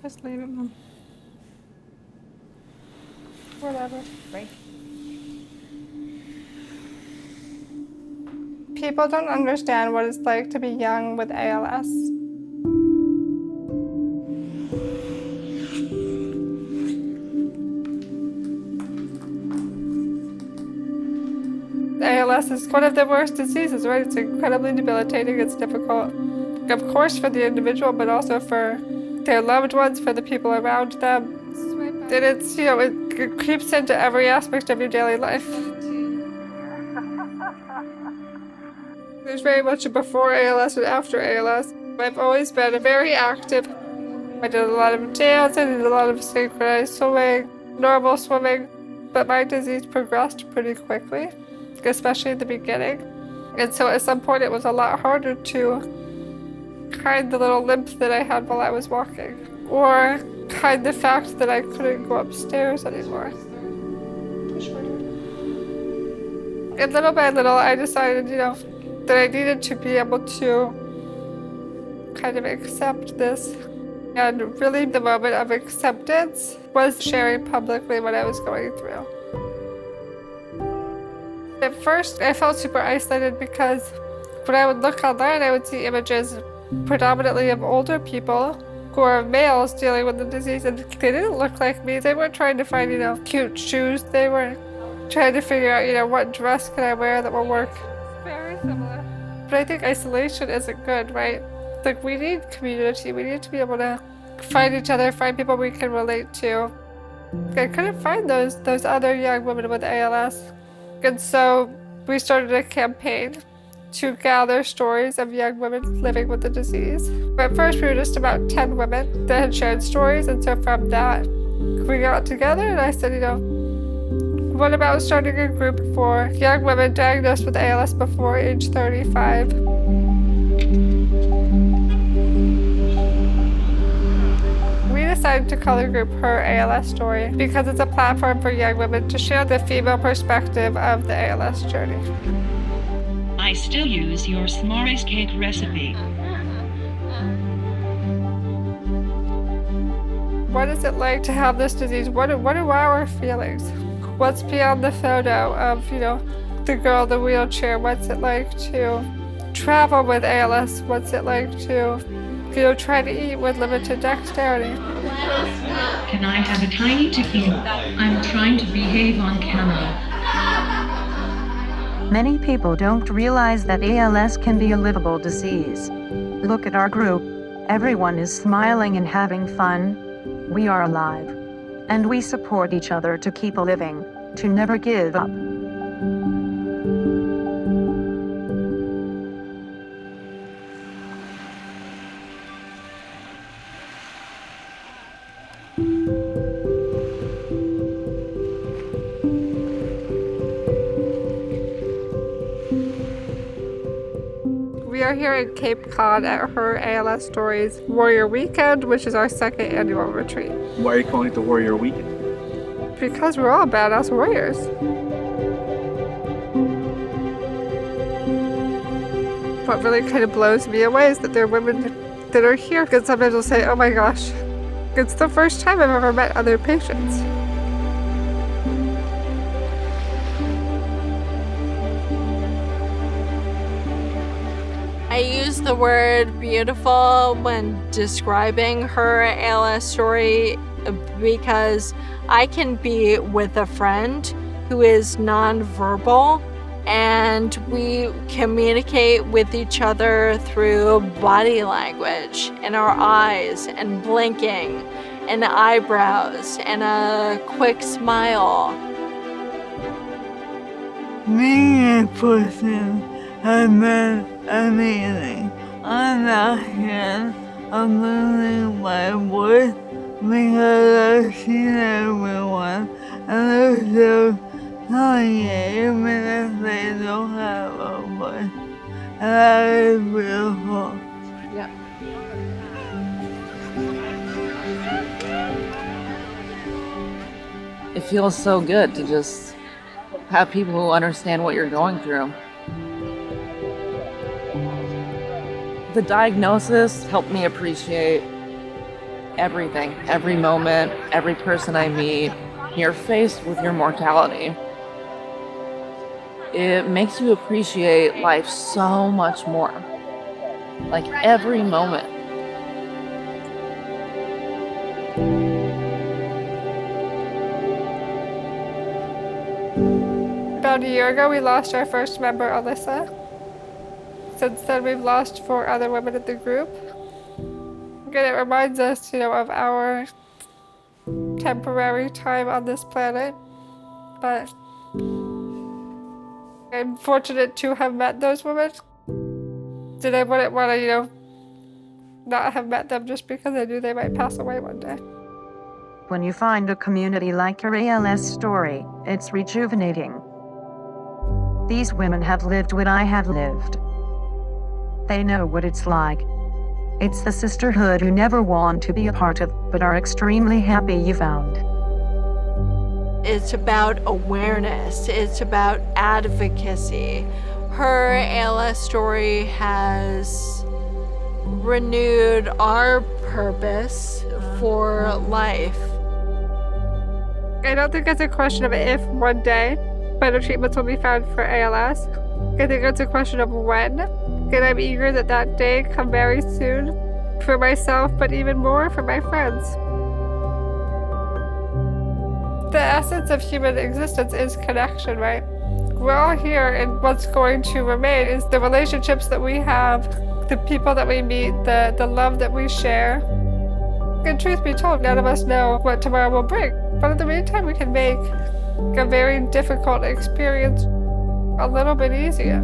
Just leave it, Mom. Whatever. Right. People don't understand what it's like to be young with ALS. ALS is one of the worst diseases, right? It's incredibly debilitating, it's difficult, of course, for the individual, but also for their loved ones, for the people around them. And it's, you know, it creeps into every aspect of your daily life. There's very much a before ALS and after ALS. I've always been very active. I did a lot of dance, I did a lot of synchronized swimming, normal swimming, but my disease progressed pretty quickly, especially in the beginning. And so at some point it was a lot harder to hide the little limp that I had while I was walking, or hide the fact that I couldn't go upstairs anymore. And little by little I decided, you know, that I needed to be able to kind of accept this. And really the moment of acceptance was sharing publicly what I was going through. At first I felt super isolated because when I would look online I would see images predominantly of older people who are males dealing with the disease, and they didn't look like me. They weren't trying to find, you know, cute shoes. They were trying to figure out, you know, what dress can I wear that will work. Very similar. But I think isolation isn't good, right? Like, we need community. We need to be able to find each other, find people we can relate to. I couldn't find those other young women with ALS. And so we started a campaign to gather stories of young women living with the disease. At first we were just about 10 women that had shared stories, and so from that we got together and I said, you know, what about starting a group for young women diagnosed with ALS before age 35? We decided to call the group Her ALS Story because it's a platform for young women to share the female perspective of the ALS journey. I still use your s'mores cake recipe. What is it like to have this disease? What are our feelings? What's beyond the photo of, you know, the girl in the wheelchair? What's it like to travel with ALS? What's it like to, you know, try to eat with limited dexterity? Can I have a tiny tequila? I'm trying to behave on camera. Many people don't realize that ALS can be a livable disease. Look at our group. Everyone is smiling and having fun. We are alive. And we support each other to keep living, to never give up. We are here in Cape Cod at Her ALS Stories Warrior Weekend, which is our second annual retreat. Why are you calling it the Warrior Weekend? Because we're all badass warriors. What really kind of blows me away is that there are women that are here, and sometimes will say, oh my gosh, it's the first time I've ever met other patients. I use the word beautiful when describing Her ALS Story because I can be with a friend who is nonverbal, and we communicate with each other through body language and our eyes and blinking and eyebrows and a quick smile. Being a person has been amazing. I'm not scared of losing my voice because I've seen everyone and they're still telling it even if they don't have a voice. And that is beautiful. Yep. It feels so good to just have people who understand what you're going through. The diagnosis helped me appreciate everything, every moment, every person I meet. You're faced with your mortality. It makes you appreciate life so much more. Like every moment. About a year ago, we lost our first member, Alyssa. Since then, we've lost 4 other women in the group. Again, it reminds us, of our temporary time on this planet. But I'm fortunate to have met those women. And I wouldn't want to, not have met them just because I knew they might pass away one day. When you find a community like your ALS story, it's rejuvenating. These women have lived what I have lived. They know what it's like. It's the sisterhood you never want to be a part of, but are extremely happy you found. It's about awareness. It's about advocacy. Her ALS story has renewed our purpose for life. I don't think it's a question of if one day better treatments will be found for ALS. I think it's a question of when. And I'm eager that that day come very soon for myself, but even more for my friends. The essence of human existence is connection, right? We're all here, and what's going to remain is the relationships that we have, the people that we meet, the love that we share. And truth be told, none of us know what tomorrow will bring. But in the meantime, we can make a very difficult experience a little bit easier.